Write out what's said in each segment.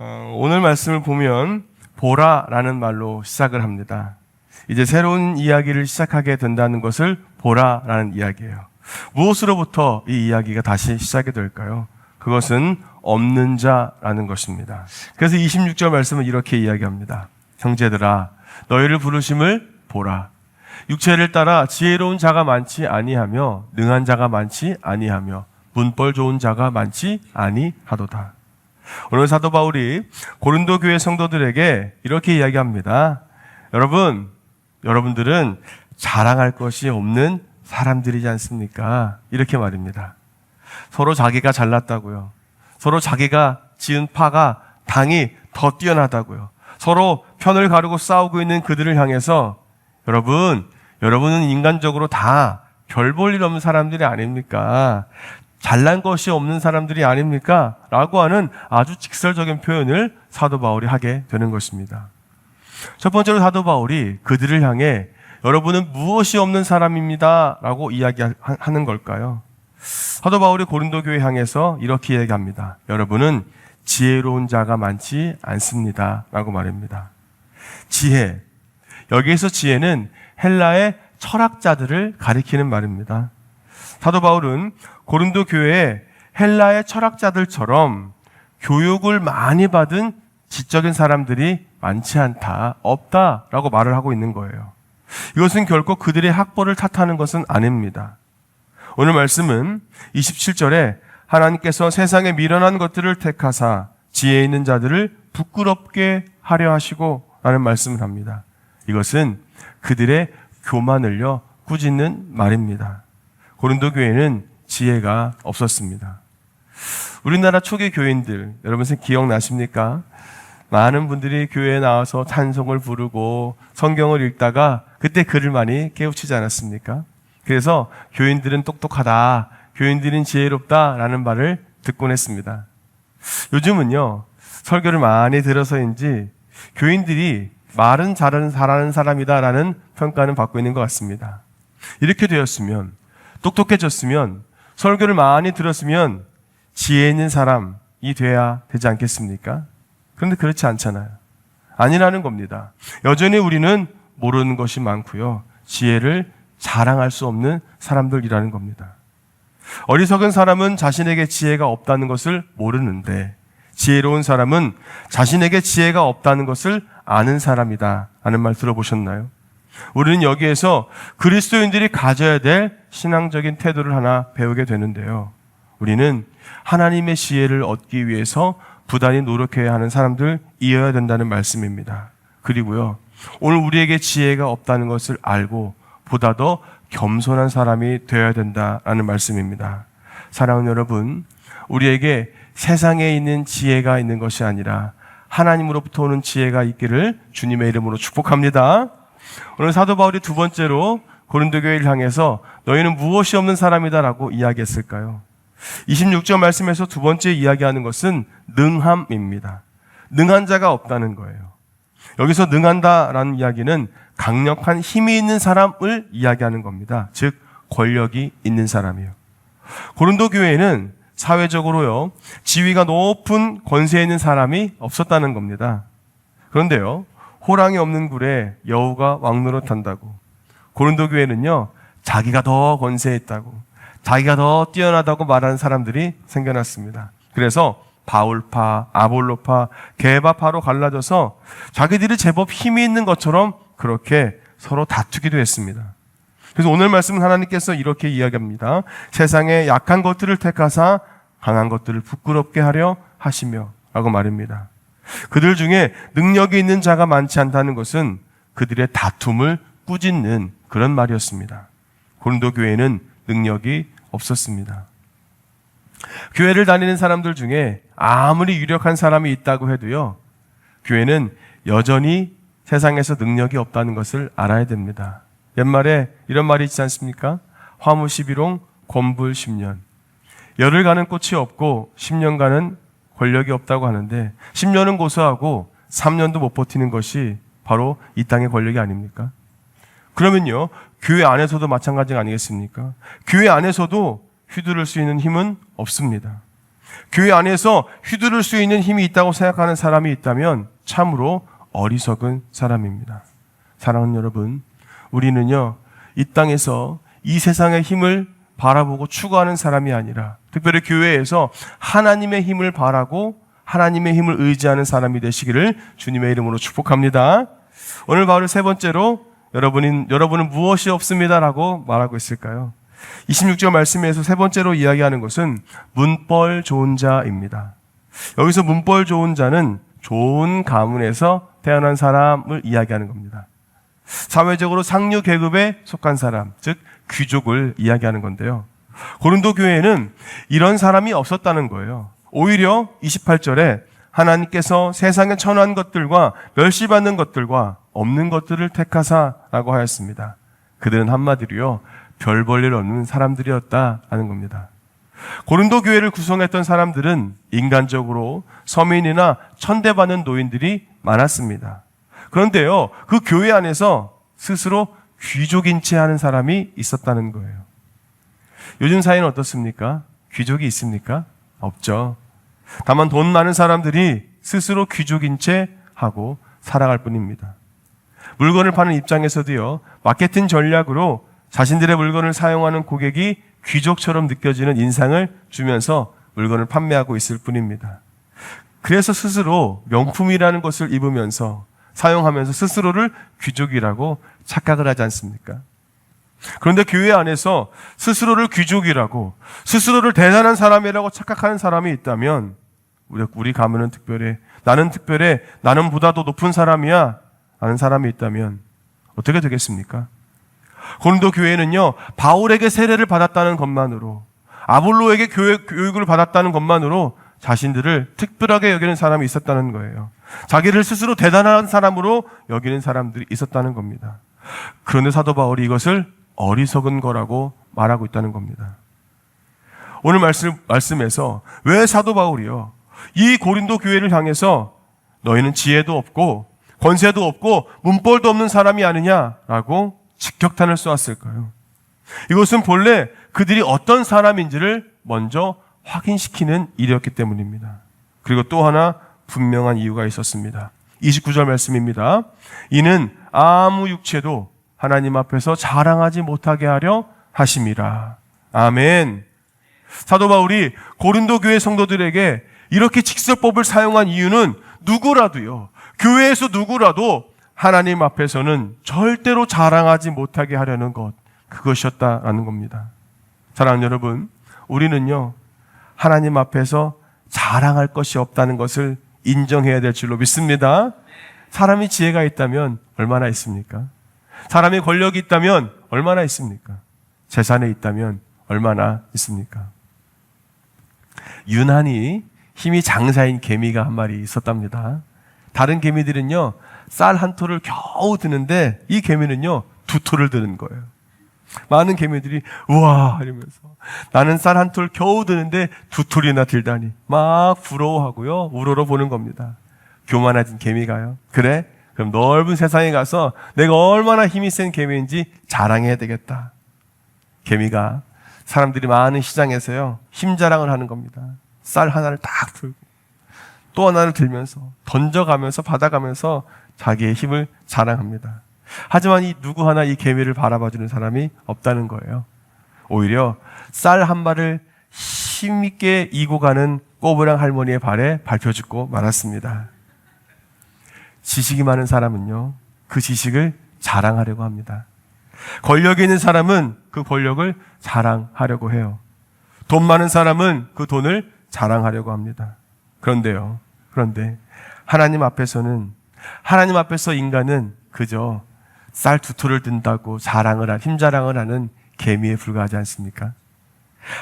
오늘 말씀을 보면 보라라는 말로 시작을 합니다. 이제 새로운 이야기를 시작하게 된다는 것을 보라라는 이야기예요. 무엇으로부터 이 이야기가 다시 시작이 될까요? 그것은 없는 자라는 것입니다. 그래서 26절 말씀은 이렇게 이야기합니다. 형제들아, 너희를 부르심을 보라. 육체를 따라 지혜로운 자가 많지 아니하며 능한 자가 많지 아니하며 문벌 좋은 자가 많지 아니하도다. 오늘 사도 바울이 고린도 교회 성도들에게 이렇게 이야기합니다. 여러분들은 자랑할 것이 없는 사람들이지 않습니까? 이렇게 말입니다. 서로 자기가 잘났다고요. 서로 자기가 지은 파가 당이 더 뛰어나다고요. 서로 편을 가르고 싸우고 있는 그들을 향해서 여러분은 인간적으로 다 별 볼 일 없는 사람들이 아닙니까? 잘난 것이 없는 사람들이 아닙니까? 라고 하는 아주 직설적인 표현을 사도 바울이 하게 되는 것입니다. 첫 번째로 사도 바울이 그들을 향해 여러분은 무엇이 없는 사람입니다 라고 이야기하는 걸까요? 사도 바울이 고린도 교회 향해서 이렇게 이야기합니다. 여러분은 지혜로운 자가 많지 않습니다 라고 말합니다. 지혜, 여기에서 지혜는 헬라의 철학자들을 가리키는 말입니다. 사도 바울은 고린도 교회에 헬라의 철학자들처럼 교육을 많이 받은 지적인 사람들이 많지 않다, 없다라고 말을 하고 있는 거예요. 이것은 결코 그들의 학벌을 탓하는 것은 아닙니다. 오늘 말씀은 27절에 하나님께서 세상에 미련한 것들을 택하사 지혜 있는 자들을 부끄럽게 하려 하시고 라는 말씀을 합니다. 이것은 그들의 교만을요 꾸짖는 말입니다. 고린도 교회는 지혜가 없었습니다. 우리나라 초기 교인들, 여러분 기억나십니까? 많은 분들이 교회에 나와서 찬송을 부르고 성경을 읽다가 그때 글을 많이 깨우치지 않았습니까? 그래서 교인들은 똑똑하다, 교인들은 지혜롭다라는 말을 듣곤 했습니다. 요즘은요, 설교를 많이 들어서인지 교인들이 말은 잘하는 사람이다라는 평가는 받고 있는 것 같습니다. 이렇게 되었으면, 똑똑해졌으면, 설교를 많이 들었으면 지혜 있는 사람이 돼야 되지 않겠습니까? 그런데 그렇지 않잖아요. 아니라는 겁니다. 여전히 우리는 모르는 것이 많고요. 지혜를 자랑할 수 없는 사람들이라는 겁니다. 어리석은 사람은 자신에게 지혜가 없다는 것을 모르는데 지혜로운 사람은 자신에게 지혜가 없다는 것을 아는 사람이다 라는 말 들어보셨나요? 우리는 여기에서 그리스도인들이 가져야 될 신앙적인 태도를 하나 배우게 되는데요. 우리는 하나님의 지혜를 얻기 위해서 부단히 노력해야 하는 사람들이어야 된다는 말씀입니다. 그리고요, 오늘 우리에게 지혜가 없다는 것을 알고 보다 더 겸손한 사람이 되어야 된다는 말씀입니다. 사랑하는 여러분, 우리에게 세상에 있는 지혜가 있는 것이 아니라 하나님으로부터 오는 지혜가 있기를 주님의 이름으로 축복합니다. 오늘 사도 바울이 두 번째로 고린도 교회를 향해서 너희는 무엇이 없는 사람이다 라고 이야기했을까요? 26절 말씀에서 두 번째 이야기하는 것은 능함입니다. 능한 자가 없다는 거예요. 여기서 능한다라는 이야기는 강력한 힘이 있는 사람을 이야기하는 겁니다. 즉 권력이 있는 사람이에요. 고린도 교회에는 사회적으로요 지위가 높은 권세 있는 사람이 없었다는 겁니다. 그런데요, 호랑이 없는 굴에 여우가 왕노릇한다고 고린도 교회는요 자기가 더 권세 있다고 자기가 더 뛰어나다고 말하는 사람들이 생겨났습니다. 그래서 바울파, 아볼로파, 게바파로 갈라져서 자기들이 제법 힘이 있는 것처럼 그렇게 서로 다투기도 했습니다. 그래서 오늘 말씀은 하나님께서 이렇게 이야기합니다. 세상에 약한 것들을 택하사 강한 것들을 부끄럽게 하려 하시며 라고 말입니다. 그들 중에 능력이 있는 자가 많지 않다는 것은 그들의 다툼을 꾸짖는 그런 말이었습니다. 고린도 교회는 능력이 없었습니다. 교회를 다니는 사람들 중에 아무리 유력한 사람이 있다고 해도요, 교회는 여전히 세상에서 능력이 없다는 것을 알아야 됩니다. 옛말에 이런 말이 있지 않습니까? 화무 11홍, 권불 10년. 열흘 가는 꽃이 없고 10년 가는 권력이 없다고 하는데 10년은 고사하고 3년도 못 버티는 것이 바로 이 땅의 권력이 아닙니까? 그러면요, 교회 안에서도 마찬가지가 아니겠습니까? 교회 안에서도 휘두를 수 있는 힘은 없습니다. 교회 안에서 휘두를 수 있는 힘이 있다고 생각하는 사람이 있다면 참으로 어리석은 사람입니다. 사랑하는 여러분, 우리는요, 이 땅에서 이 세상의 힘을 바라보고 추구하는 사람이 아니라 특별히 교회에서 하나님의 힘을 바라고 하나님의 힘을 의지하는 사람이 되시기를 주님의 이름으로 축복합니다. 오늘 바로 세 번째로 여러분은 무엇이 없습니다라고 말하고 있을까요? 26절 말씀에서 세 번째로 이야기하는 것은 문벌 좋은 자입니다. 여기서 문벌 좋은 자는 좋은 가문에서 태어난 사람을 이야기하는 겁니다. 사회적으로 상류 계급에 속한 사람, 즉 귀족을 이야기하는 건데요. 고린도 교회에는 이런 사람이 없었다는 거예요. 오히려 28절에 하나님께서 세상에 천한 것들과 멸시받는 것들과 없는 것들을 택하사라고 하였습니다. 그들은 한마디로요, 별 볼 일 없는 사람들이었다는 겁니다. 고린도 교회를 구성했던 사람들은 인간적으로 서민이나 천대받는 노인들이 많았습니다. 그런데요, 그 교회 안에서 스스로 귀족인 채 하는 사람이 있었다는 거예요. 요즘 사회는 어떻습니까? 귀족이 있습니까? 없죠. 다만 돈 많은 사람들이 스스로 귀족인 채 하고 살아갈 뿐입니다. 물건을 파는 입장에서도요, 마케팅 전략으로 자신들의 물건을 사용하는 고객이 귀족처럼 느껴지는 인상을 주면서 물건을 판매하고 있을 뿐입니다. 그래서 스스로 명품이라는 것을 입으면서 사용하면서 스스로를 귀족이라고 착각을 하지 않습니까? 그런데 교회 안에서 스스로를 귀족이라고, 스스로를 대단한 사람이라고 착각하는 사람이 있다면, 우리 가문은 특별해, 나는 특별해, 나는 보다 더 높은 사람이야 하는 사람이 있다면 어떻게 되겠습니까? 고린도 교회는요, 바울에게 세례를 받았다는 것만으로, 아볼로에게 교육을 받았다는 것만으로 자신들을 특별하게 여기는 사람이 있었다는 거예요. 자기를 스스로 대단한 사람으로 여기는 사람들이 있었다는 겁니다. 그런데 사도 바울이 이것을 어리석은 거라고 말하고 있다는 겁니다. 오늘 말씀에서 왜 사도 바울이요, 이 고린도 교회를 향해서 너희는 지혜도 없고 권세도 없고 문벌도 없는 사람이 아니냐라고 직격탄을 쏘았을까요? 이것은 본래 그들이 어떤 사람인지를 먼저 확인시키는 일이었기 때문입니다. 그리고 또 하나 분명한 이유가 있었습니다. 29절 말씀입니다. 이는 아무 육체도 하나님 앞에서 자랑하지 못하게 하려 하심이라. 아멘. 사도 바울이 고린도 교회 성도들에게 이렇게 직설법을 사용한 이유는 누구라도요, 교회에서 누구라도 하나님 앞에서는 절대로 자랑하지 못하게 하려는 것, 그것이었다라는 겁니다. 사랑하는 여러분, 우리는요, 하나님 앞에서 자랑할 것이 없다는 것을 인정해야 될 줄로 믿습니다. 사람이 지혜가 있다면 얼마나 있습니까? 사람이 권력이 있다면 얼마나 있습니까? 재산이 있다면 얼마나 있습니까? 유난히 힘이 장사인 개미가 한 마리 있었답니다. 다른 개미들은요, 쌀 한 톨을 겨우 드는데 이 개미는요, 2톨을 드는 거예요. 많은 개미들이 우와 이러면서 나는 쌀 한 톨 겨우 드는데 2톨이나 들다니 막 부러워하고요, 우러러 보는 겁니다. 교만해진 개미가요. 그래? 그럼 넓은 세상에 가서 내가 얼마나 힘이 센 개미인지 자랑해야 되겠다. 개미가 사람들이 많은 시장에서요, 힘 자랑을 하는 겁니다. 쌀 하나를 딱 들고 또 하나를 들면서 던져가면서 받아가면서 자기의 힘을 자랑합니다. 하지만 이 누구 하나 이 개미를 바라봐주는 사람이 없다는 거예요. 오히려 쌀 한 발을 힘있게 이고 가는 꼬부랑 할머니의 발에 밟혀 죽고 말았습니다. 지식이 많은 사람은요, 그 지식을 자랑하려고 합니다. 권력이 있는 사람은 그 권력을 자랑하려고 해요. 돈 많은 사람은 그 돈을 자랑하려고 합니다. 그런데 하나님 앞에서 인간은 그저 쌀 2톨을 든다고 힘 자랑을 하는 개미에 불과하지 않습니까?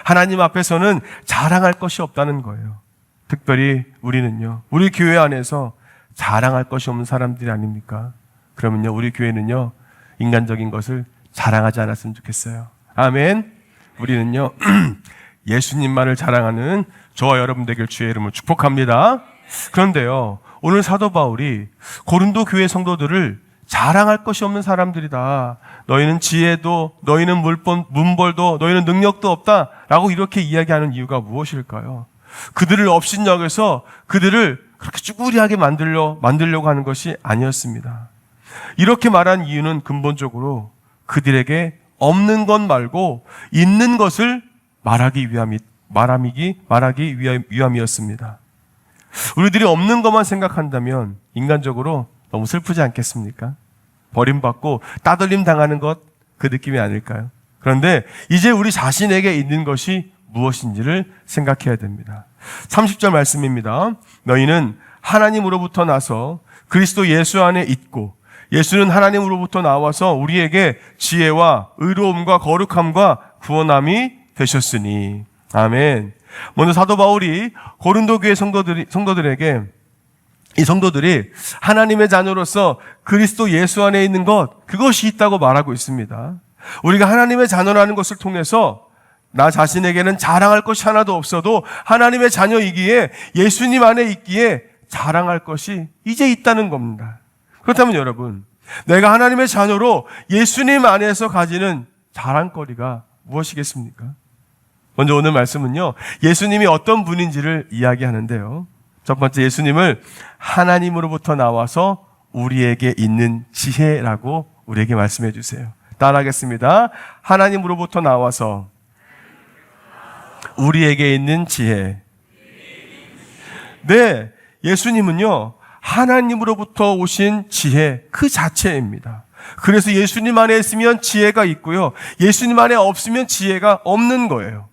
하나님 앞에서는 자랑할 것이 없다는 거예요. 특별히 우리는요, 우리 교회 안에서 자랑할 것이 없는 사람들이 아닙니까? 그러면요, 우리 교회는요, 인간적인 것을 자랑하지 않았으면 좋겠어요. 아멘. 우리는요, 예수님만을 자랑하는 저와 여러분 되길 주의 이름으로 축복합니다. 그런데요, 오늘 사도 바울이 고린도 교회 성도들을 자랑할 것이 없는 사람들이다, 너희는 지혜도, 너희는 문벌도, 너희는 능력도 없다 라고 이렇게 이야기하는 이유가 무엇일까요? 그들을 업신여겨서 그들을 그렇게 쭈구리하게 만들려고 하는 것이 아니었습니다. 이렇게 말한 이유는 근본적으로 그들에게 없는 것 말고 있는 것을 말하기 위함이었습니다. 우리들이 없는 것만 생각한다면 인간적으로 너무 슬프지 않겠습니까? 버림받고 따돌림 당하는 것, 그 느낌이 아닐까요? 그런데 이제 우리 자신에게 있는 것이 무엇인지를 생각해야 됩니다. 30절 말씀입니다. 너희는 하나님으로부터 나서 그리스도 예수 안에 있고 예수는 하나님으로부터 나와서 우리에게 지혜와 의로움과 거룩함과 구원함이 되셨으니. 아멘. 먼저 사도 바울이 고린도 교회 성도들에게 이 성도들이 하나님의 자녀로서 그리스도 예수 안에 있는 것, 그것이 있다고 말하고 있습니다. 우리가 하나님의 자녀라는 것을 통해서 나 자신에게는 자랑할 것이 하나도 없어도 하나님의 자녀이기에 예수님 안에 있기에 자랑할 것이 이제 있다는 겁니다. 그렇다면 여러분, 내가 하나님의 자녀로 예수님 안에서 가지는 자랑거리가 무엇이겠습니까? 먼저 오늘 말씀은요, 예수님이 어떤 분인지를 이야기하는데요. 첫 번째, 예수님을 하나님으로부터 나와서 우리에게 있는 지혜라고 우리에게 말씀해 주세요. 따라하겠습니다. 하나님으로부터 나와서 우리에게 있는 지혜. 네, 예수님은요, 하나님으로부터 오신 지혜 그 자체입니다. 그래서 예수님 안에 있으면 지혜가 있고요, 예수님 안에 없으면 지혜가 없는 거예요.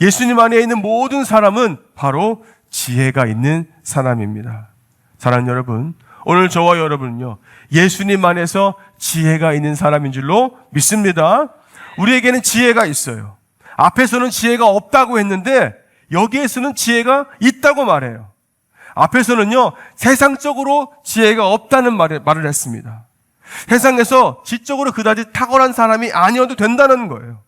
예수님 안에 있는 모든 사람은 바로 지혜가 있는 사람입니다. 사랑하는 여러분, 오늘 저와 여러분은요, 예수님 안에서 지혜가 있는 사람인 줄로 믿습니다. 우리에게는 지혜가 있어요. 앞에서는 지혜가 없다고 했는데 여기에서는 지혜가 있다고 말해요. 앞에서는요, 세상적으로 지혜가 없다는 말을 했습니다. 세상에서 지적으로 그다지 탁월한 사람이 아니어도 된다는 거예요.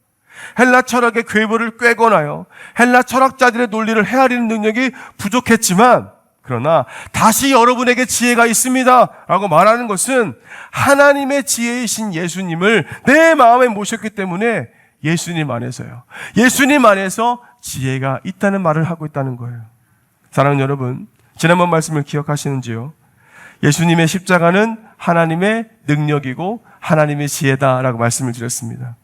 헬라 철학의 궤벌을 꿰거나요, 헬라 철학자들의 논리를 헤아리는 능력이 부족했지만, 그러나 다시 여러분에게 지혜가 있습니다 라고 말하는 것은 하나님의 지혜이신 예수님을 내 마음에 모셨기 때문에 예수님 안에서요, 예수님 안에서 지혜가 있다는 말을 하고 있다는 거예요. 사랑하는 여러분, 지난번 말씀을 기억하시는지요? 예수님의 십자가는 하나님의 능력이고 하나님의 지혜다라고 말씀을 드렸습니다.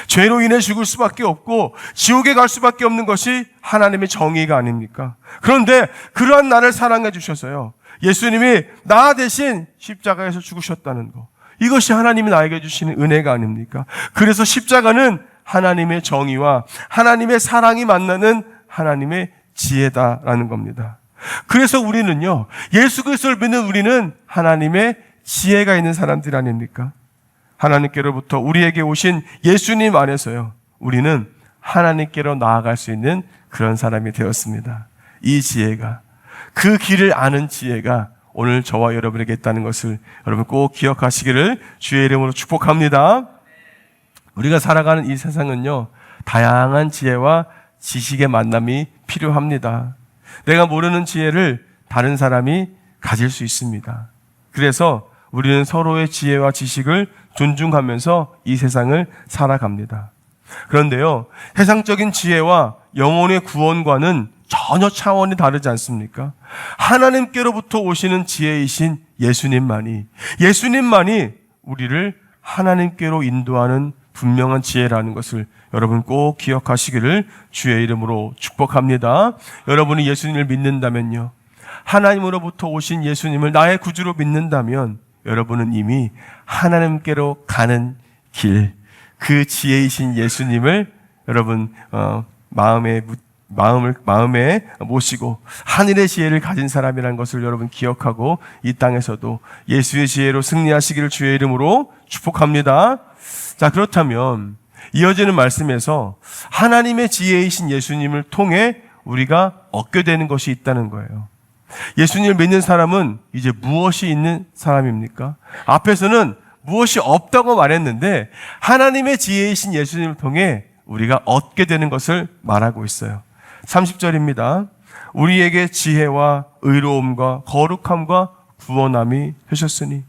죄로 인해 죽을 수밖에 없고 지옥에 갈 수밖에 없는 것이 하나님의 정의가 아닙니까? 그런데 그러한 나를 사랑해 주셔서요, 예수님이 나 대신 십자가에서 죽으셨다는 것, 이것이 하나님이 나에게 주시는 은혜가 아닙니까? 그래서 십자가는 하나님의 정의와 하나님의 사랑이 만나는 하나님의 지혜다라는 겁니다. 그래서 우리는요, 예수 그리스도를 믿는 우리는 하나님의 지혜가 있는 사람들 아닙니까? 하나님께로부터 우리에게 오신 예수님 안에서요, 우리는 하나님께로 나아갈 수 있는 그런 사람이 되었습니다. 이 지혜가, 그 길을 아는 지혜가 오늘 저와 여러분에게 있다는 것을 여러분 꼭 기억하시기를 주의 이름으로 축복합니다. 우리가 살아가는 이 세상은요, 다양한 지혜와 지식의 만남이 필요합니다. 내가 모르는 지혜를 다른 사람이 가질 수 있습니다. 그래서 우리는 서로의 지혜와 지식을 존중하면서 이 세상을 살아갑니다. 그런데요, 세상적인 지혜와 영혼의 구원과는 전혀 차원이 다르지 않습니까? 하나님께로부터 오시는 지혜이신 예수님만이 우리를 하나님께로 인도하는 분명한 지혜라는 것을 여러분 꼭 기억하시기를 주의 이름으로 축복합니다. 여러분이 예수님을 믿는다면요, 하나님으로부터 오신 예수님을 나의 구주로 믿는다면 여러분은 이미 하나님께로 가는 길, 그 지혜이신 예수님을 여러분 마음에 모시고 하늘의 지혜를 가진 사람이라는 것을 여러분 기억하고 이 땅에서도 예수의 지혜로 승리하시기를 주의 이름으로 축복합니다. 자, 그렇다면 이어지는 말씀에서 하나님의 지혜이신 예수님을 통해 우리가 얻게 되는 것이 있다는 거예요. 예수님을 믿는 사람은 이제 무엇이 있는 사람입니까? 앞에서는 무엇이 없다고 말했는데 하나님의 지혜이신 예수님을 통해 우리가 얻게 되는 것을 말하고 있어요. 30절입니다. 우리에게 지혜와 의로움과 거룩함과 구원함이 되셨으니.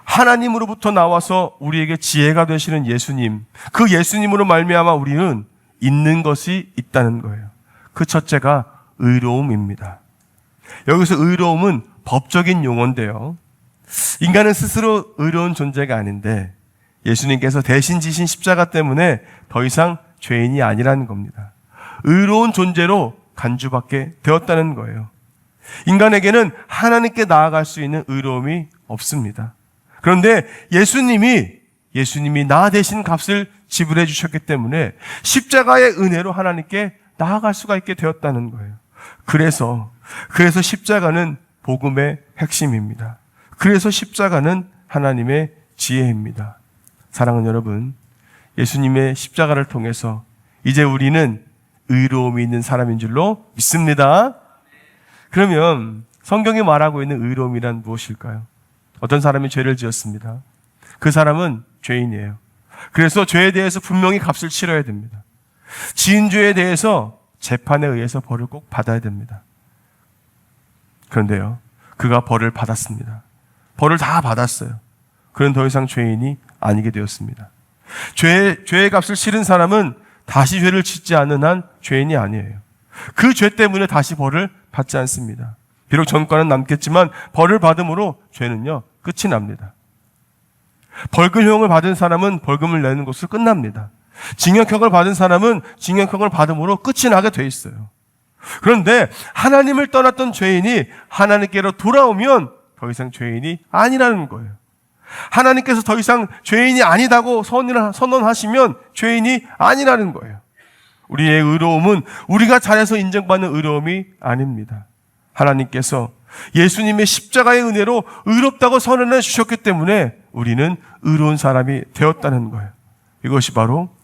하나님으로부터 나와서 우리에게 지혜가 되시는 예수님, 그 예수님으로 말미암아 우리는 있는 것이 있다는 거예요. 그 첫째가 의로움입니다. 여기서 의로움은 법적인 용어인데요. 인간은 스스로 의로운 존재가 아닌데 예수님께서 대신 지신 십자가 때문에 더 이상 죄인이 아니라는 겁니다. 의로운 존재로 간주받게 되었다는 거예요. 인간에게는 하나님께 나아갈 수 있는 의로움이 없습니다. 그런데 예수님이 나 대신 값을 지불해 주셨기 때문에 십자가의 은혜로 하나님께 나아갈 수가 있게 되었다는 거예요. 그래서 십자가는 복음의 핵심입니다. 그래서 십자가는 하나님의 지혜입니다. 사랑하는 여러분, 예수님의 십자가를 통해서 이제 우리는 의로움이 있는 사람인 줄로 믿습니다. 그러면 성경이 말하고 있는 의로움이란 무엇일까요? 어떤 사람이 죄를 지었습니다. 그 사람은 죄인이에요. 그래서 죄에 대해서 분명히 값을 치러야 됩니다. 지은 죄에 대해서 재판에 의해서 벌을 꼭 받아야 됩니다. 그런데요, 그가 벌을 받았습니다. 벌을 다 받았어요. 그는 더 이상 죄인이 아니게 되었습니다. 죄의 값을 치른 사람은 다시 죄를 짓지 않는 한 죄인이 아니에요. 그 죄 때문에 다시 벌을 받지 않습니다. 비록 전과는 남겠지만 벌을 받음으로 죄는요, 끝이 납니다. 벌금형을 받은 사람은 벌금을 내는 것으로 끝납니다. 징역형을 받은 사람은 징역형을 받음으로 끝이 나게 돼 있어요. 그런데 하나님을 떠났던 죄인이 하나님께로 돌아오면 더 이상 죄인이 아니라는 거예요. 하나님께서 더 이상 죄인이 아니다고 선언하시면 죄인이 아니라는 거예요. 우리의 의로움은 우리가 잘해서 인정받는 의로움이 아닙니다. 하나님께서 예수님의 십자가의 은혜로 의롭다고 선언해 주셨기 때문에 우리는 의로운 사람이 되었다는 거예요. 이것이 바로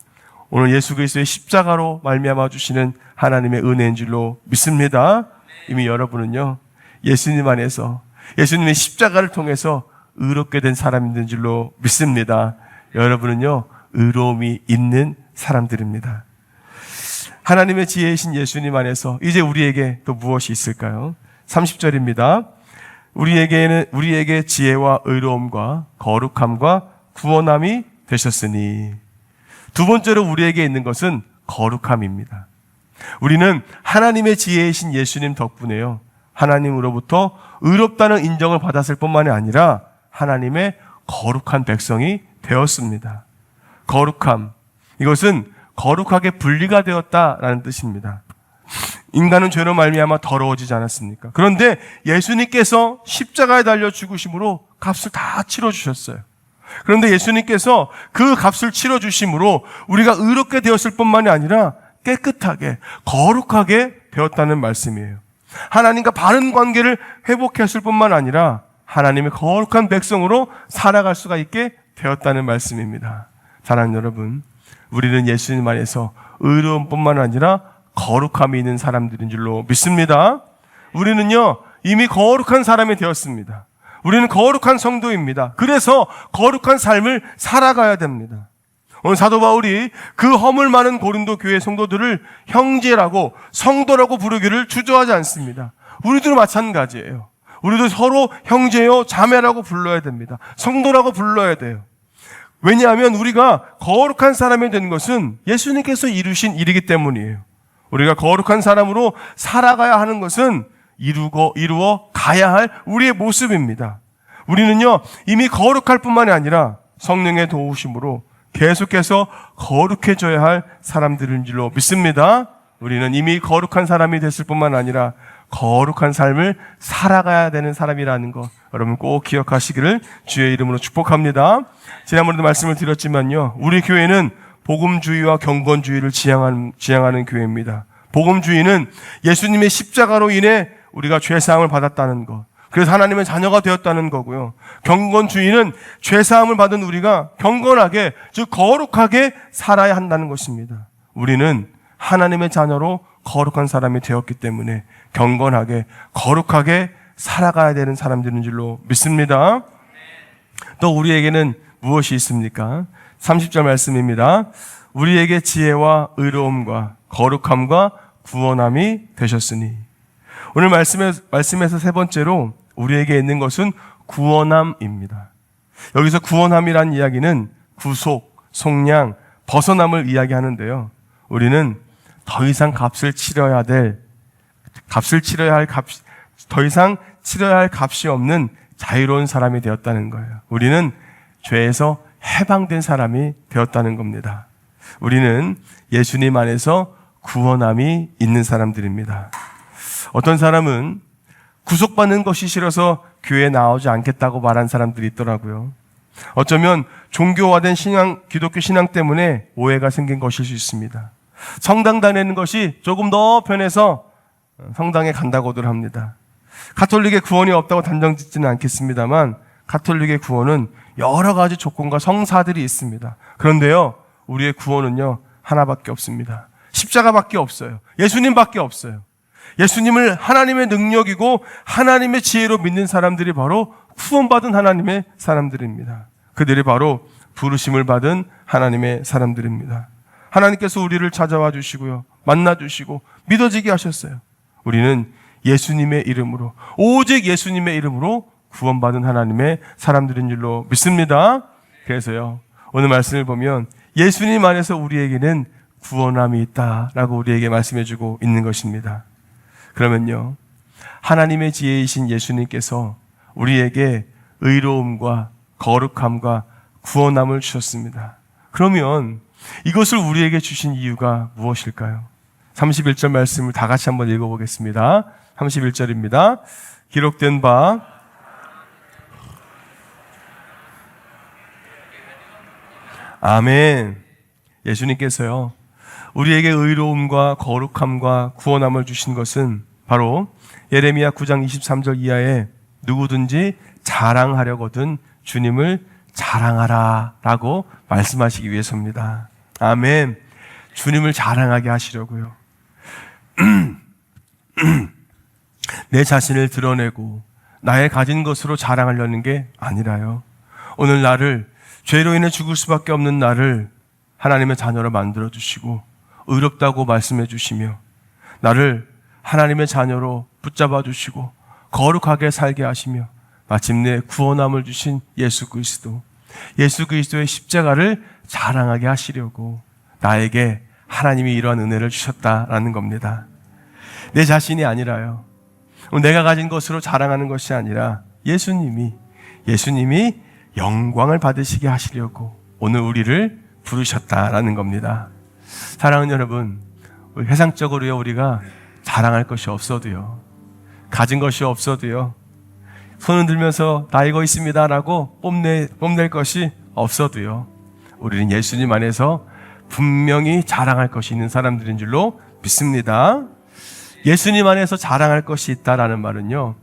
오늘 예수 그리스도의 십자가로 말미암아 주시는 하나님의 은혜인 줄로 믿습니다. 이미 여러분은요, 예수님 안에서 예수님의 십자가를 통해서 의롭게 된 사람인 줄로 믿습니다. 여러분은요, 의로움이 있는 사람들입니다. 하나님의 지혜이신 예수님 안에서 이제 우리에게 또 무엇이 있을까요? 30절입니다. 우리에게 지혜와 의로움과 거룩함과 구원함이 되셨으니. 두 번째로 우리에게 있는 것은 거룩함입니다. 우리는 하나님의 지혜이신 예수님 덕분에요, 하나님으로부터 의롭다는 인정을 받았을 뿐만이 아니라 하나님의 거룩한 백성이 되었습니다. 거룩함, 이것은 거룩하게 분리가 되었다라는 뜻입니다. 인간은 죄로 말미암아 더러워지지 않았습니까? 그런데 예수님께서 십자가에 달려 죽으심으로 값을 다 치러주셨어요. 그런데 예수님께서 그 값을 치러주심으로 우리가 의롭게 되었을 뿐만이 아니라 깨끗하게, 거룩하게 되었다는 말씀이에요. 하나님과 바른 관계를 회복했을 뿐만 아니라 하나님의 거룩한 백성으로 살아갈 수가 있게 되었다는 말씀입니다. 사랑하는 여러분, 우리는 예수님 안에서 의로움뿐만 아니라 거룩함이 있는 사람들인 줄로 믿습니다. 우리는요, 이미 거룩한 사람이 되었습니다. 우리는 거룩한 성도입니다. 그래서 거룩한 삶을 살아가야 됩니다. 오늘 사도 바울이 그 허물 많은 고린도 교회 성도들을 형제라고, 성도라고 부르기를 주저하지 않습니다. 우리도 마찬가지예요. 우리도 서로 형제요, 자매라고 불러야 됩니다. 성도라고 불러야 돼요. 왜냐하면 우리가 거룩한 사람이 된 것은 예수님께서 이루신 일이기 때문이에요. 우리가 거룩한 사람으로 살아가야 하는 것은 이루어 가야 할 우리의 모습입니다. 우리는요, 이미 거룩할 뿐만이 아니라 성령의 도우심으로 계속해서 거룩해져야 할 사람들인 줄로 믿습니다. 우리는 이미 거룩한 사람이 됐을 뿐만 아니라 거룩한 삶을 살아가야 되는 사람이라는 것, 여러분 꼭 기억하시기를 주의 이름으로 축복합니다. 지난번에도 말씀을 드렸지만요, 우리 교회는 복음주의와 경건주의를 지향하는 교회입니다. 복음주의는 예수님의 십자가로 인해 우리가 죄사함을 받았다는 것, 그래서 하나님의 자녀가 되었다는 거고요. 경건주의는 죄사함을 받은 우리가 경건하게, 즉 거룩하게 살아야 한다는 것입니다. 우리는 하나님의 자녀로 거룩한 사람이 되었기 때문에 경건하게, 거룩하게 살아가야 되는 사람들인 줄로 믿습니다. 또 우리에게는 무엇이 있습니까? 30절 말씀입니다. 우리에게 지혜와 의로움과 거룩함과 구원함이 되셨으니. 오늘 말씀에서 세 번째로 우리에게 있는 것은 구원함입니다. 여기서 구원함이란 이야기는 구속, 속량, 벗어남을 이야기하는데요. 우리는 더 이상 값을 치러야 될 더 이상 치러야 할 값이 없는 자유로운 사람이 되었다는 거예요. 우리는 죄에서 해방된 사람이 되었다는 겁니다. 우리는 예수님 안에서 구원함이 있는 사람들입니다. 어떤 사람은 구속받는 것이 싫어서 교회에 나오지 않겠다고 말한 사람들이 있더라고요. 어쩌면 종교화된 기독교 신앙 때문에 오해가 생긴 것일 수 있습니다. 성당 다니는 것이 조금 더 편해서 성당에 간다고들 합니다. 가톨릭의 구원이 없다고 단정 짓지는 않겠습니다만 가톨릭의 구원은 여러 가지 조건과 성사들이 있습니다. 그런데요, 우리의 구원은요, 하나밖에 없습니다. 십자가밖에 없어요. 예수님밖에 없어요. 예수님을 하나님의 능력이고 하나님의 지혜로 믿는 사람들이 바로 구원받은 하나님의 사람들입니다. 그들이 바로 부르심을 받은 하나님의 사람들입니다. 하나님께서 우리를 찾아와 주시고요, 만나 주시고 믿어지게 하셨어요. 우리는 예수님의 이름으로, 오직 예수님의 이름으로 구원받은 하나님의 사람들인 줄로 믿습니다. 그래서요, 오늘 말씀을 보면 예수님 안에서 우리에게는 구원함이 있다라고 우리에게 말씀해주고 있는 것입니다. 그러면요, 하나님의 지혜이신 예수님께서 우리에게 의로움과 거룩함과 구원함을 주셨습니다. 그러면 이것을 우리에게 주신 이유가 무엇일까요? 31절 말씀을 다 같이 한번 읽어보겠습니다. 31절입니다. 기록된 바 아멘. 예수님께서요, 우리에게 의로움과 거룩함과 구원함을 주신 것은 바로 예레미야 9장 23절 이하에 누구든지 자랑하려거든 주님을 자랑하라 라고 말씀하시기 위해서입니다. 아멘. 주님을 자랑하게 하시려고요. 내 자신을 드러내고 나의 가진 것으로 자랑하려는 게 아니라요, 오늘 나를, 죄로 인해 죽을 수밖에 없는 나를 하나님의 자녀로 만들어주시고 의롭다고 말씀해 주시며 나를 하나님의 자녀로 붙잡아 주시고 거룩하게 살게 하시며 마침내 구원함을 주신 예수 그리스도의 십자가를 자랑하게 하시려고 나에게 하나님이 이러한 은혜를 주셨다라는 겁니다. 내 자신이 아니라요, 내가 가진 것으로 자랑하는 것이 아니라 예수님이 영광을 받으시게 하시려고 오늘 우리를 부르셨다라는 겁니다. 사랑하는 여러분, 세상적으로요, 우리가 자랑할 것이 없어도요, 가진 것이 없어도요, 손을 들면서 나 이거 있습니다라고 뽐낼 것이 없어도요, 우리는 예수님 안에서 분명히 자랑할 것이 있는 사람들인 줄로 믿습니다. 예수님 안에서 자랑할 것이 있다라는 말은요,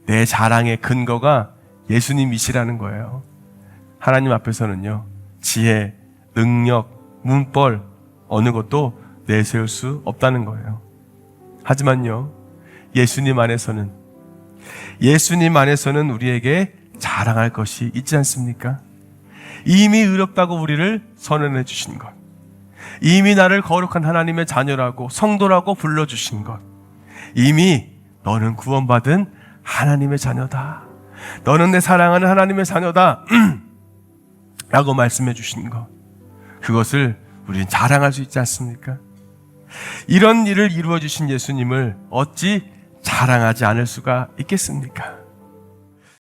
내 자랑의 근거가 예수님이시라는 거예요. 하나님 앞에서는요, 지혜, 능력, 문벌 어느 것도 내세울 수 없다는 거예요. 하지만요, 예수님 안에서는 우리에게 자랑할 것이 있지 않습니까? 이미 의롭다고 우리를 선언해 주신 것, 이미 나를 거룩한 하나님의 자녀라고 성도라고 불러주신 것, 이미 너는 구원받은 하나님의 자녀다, 너는 내 사랑하는 하나님의 자녀다 라고 말씀해 주신 것, 그것을 우리는 자랑할 수 있지 않습니까? 이런 일을 이루어 주신 예수님을 어찌 자랑하지 않을 수가 있겠습니까?